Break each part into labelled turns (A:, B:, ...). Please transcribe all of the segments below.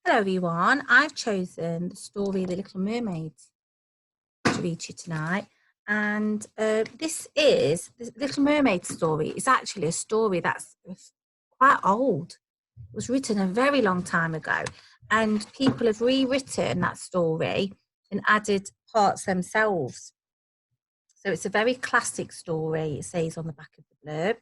A: Hello everyone, I've chosen the story The Little Mermaid to read to you tonight, and this is the Little Mermaid story. It's actually a story that's quite old. It was written a very long time ago, and people have rewritten that story and added parts themselves. So it's a very classic story, it says on the back of the blurb.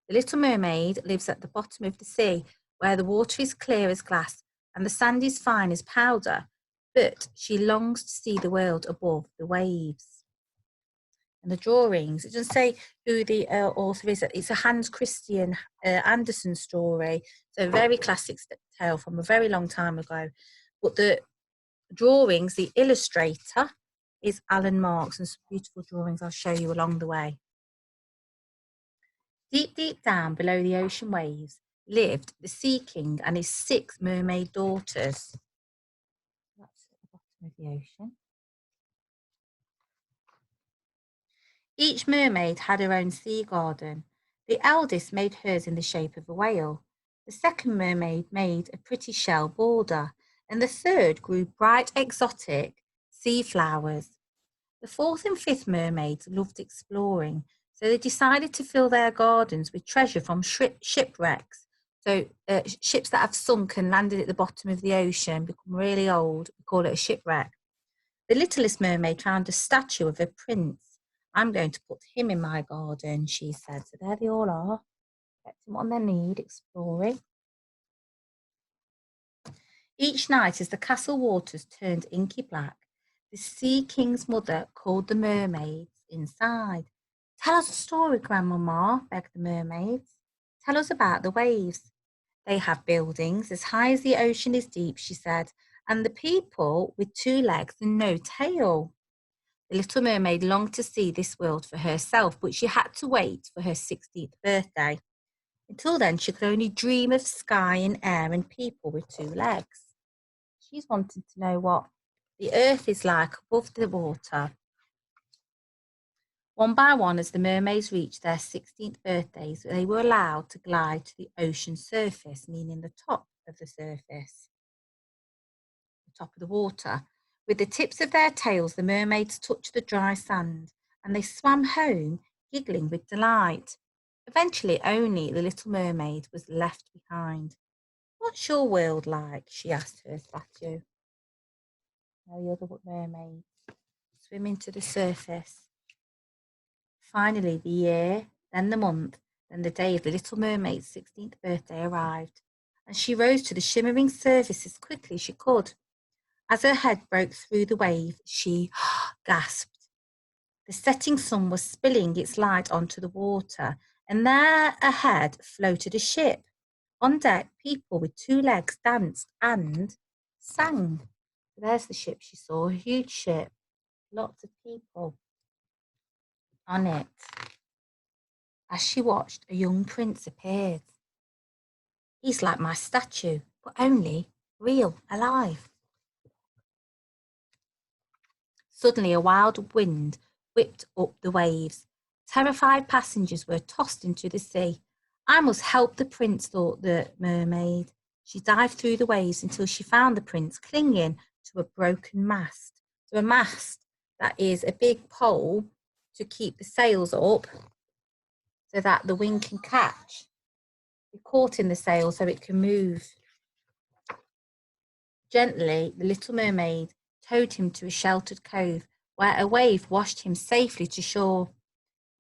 A: The Little Mermaid lives at the bottom of the sea, where the water is clear as glass and the sand is fine as powder, but she longs to see the world above the waves. And the drawings, it doesn't say who the author is. It's a Hans Christian Andersen story, so a very classic tale from a very long time ago. But the drawings, the illustrator is Alan Marks, and some beautiful drawings I'll show you along the way. Deep, deep down below the ocean waves lived the Sea King and his 6 mermaid daughters. That's at the bottom of the ocean. Each mermaid had her own sea garden. The eldest made hers in the shape of a whale. The second mermaid made a pretty shell border, and the third grew bright exotic sea flowers. The fourth and fifth mermaids loved exploring, so they decided to fill their gardens with treasure from shipwrecks. So ships that have sunk and landed at the bottom of the ocean, become really old, we call it a shipwreck. The littlest mermaid found a statue of a prince. I'm going to put him in my garden, she said. So there they all are, collecting what they need, exploring. Each night, as the castle waters turned inky black, the Sea King's mother called the mermaids inside. Tell us a story, Grandmama, begged the mermaids. Tell us about the waves. They have buildings as high as the ocean is deep, she said, and the people with 2 legs and no tail. The little mermaid longed to see this world for herself, but she had to wait for her 16th birthday. Until then, she could only dream of sky and air and people with 2 legs. She's wanting to know what the earth is like above the water. One by one, as the mermaids reached their 16th birthdays, they were allowed to glide to the ocean surface, meaning the top of the surface, the top of the water. With the tips of their tails, the mermaids touched the dry sand, and they swam home, giggling with delight. Eventually, only the little mermaid was left behind. What's your world like? She asked her statue. The other mermaids swimming to the surface. Finally, the year, then the month, then the day of the little mermaid's 16th birthday arrived, and she rose to the shimmering surface as quickly as she could. As her head broke through the wave, she gasped. The setting sun was spilling its light onto the water, and there ahead floated a ship. On deck, people with 2 legs danced and sang. There's the ship she saw, a huge ship, lots of people on it. As she watched, a young prince appeared. He's like my statue, but only real, alive. Suddenly, a wild wind whipped up the waves. Terrified passengers were tossed into the sea. I must help the prince, thought the mermaid. She dived through the waves until she found the prince clinging to a broken mast. So a mast, that is a big pole to keep the sails up so that the wind can catch. Be caught in the sail so it can move. Gently, the little mermaid towed him to a sheltered cove where a wave washed him safely to shore.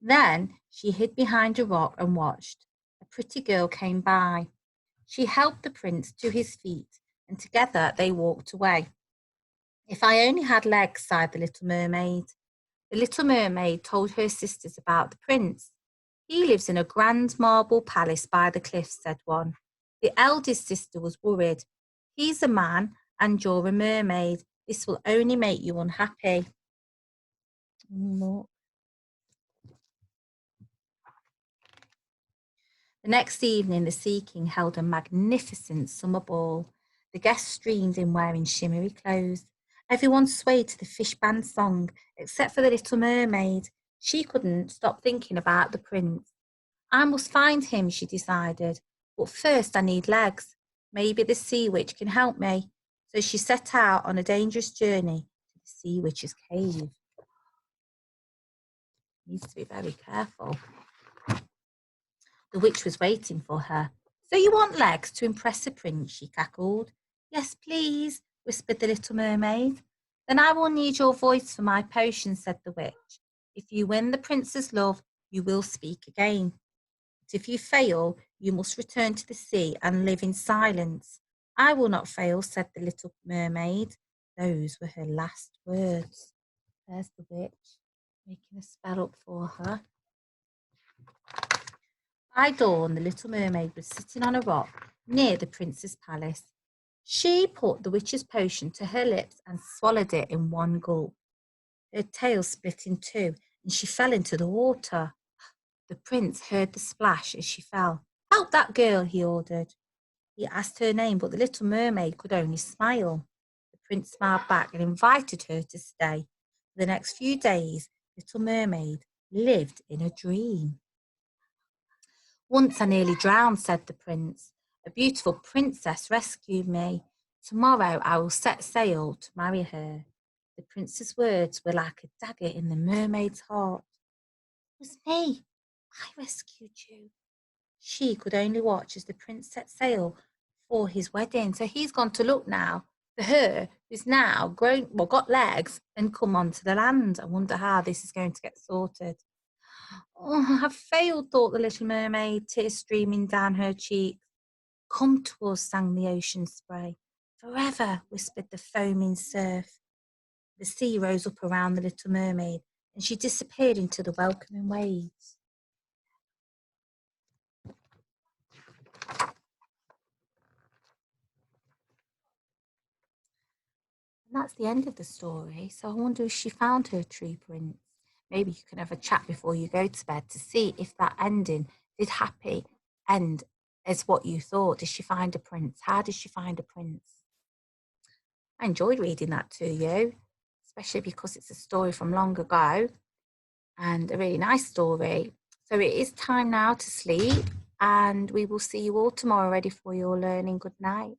A: Then she hid behind a rock and watched. A pretty girl came by. She helped the prince to his feet, and together they walked away. If I only had legs, sighed the little mermaid. The little mermaid told her sisters about the prince. He lives in a grand marble palace by the cliffs, said one. The eldest sister was worried. He's a man and you're a mermaid. This will only make you unhappy. Look. The next evening, the Sea King held a magnificent summer ball. The guests streamed in wearing shimmery clothes. Everyone swayed to the fish band song, except for the little mermaid. She couldn't stop thinking about the prince. I must find him, she decided, but first I need legs. Maybe the sea witch can help me. So she set out on a dangerous journey to the sea witch's cave. Needs to be very careful. The witch was waiting for her. So you want legs to impress a prince, she cackled. Yes, please, whispered the little mermaid. Then I will need your voice for my potion, said the witch. If you win the prince's love, you will speak again. But if you fail, you must return to the sea and live in silence. I will not fail, said the little mermaid. Those were her last words. There's the witch, making a spell up for her. By dawn, the little mermaid was sitting on a rock near the prince's palace. She put the witch's potion to her lips and swallowed it in one gulp. Her tail split in two and she fell into the water. The prince heard the splash as she fell. Help that girl, he ordered. He asked her name, but the little mermaid could only smile. The prince smiled back and invited her to stay. For the next few days, Little Mermaid lived in a dream. Once I nearly drowned, said the prince. A beautiful princess rescued me. Tomorrow I will set sail to marry her. The prince's words were like a dagger in the mermaid's heart. It was me. I rescued you. She could only watch as the prince set sail for his wedding. So he's gone to look now for her, who's now grown, well, got legs and come onto the land. I wonder how this is going to get sorted. Oh, I've failed, thought the little mermaid, tears streaming down her cheeks. Come to us, sang the ocean spray. Forever, whispered the foaming surf. The sea rose up around the little mermaid and she disappeared into the welcoming waves. And that's the end of the story. So I wonder if she found her true prince. Maybe you can have a chat before you go to bed to see if that ending did happy end as what you thought. Did she find a prince? How did she find a prince? I enjoyed reading that to you, especially because it's a story from long ago and a really nice story. So it is time now to sleep and we will see you all tomorrow ready for your learning. Good night.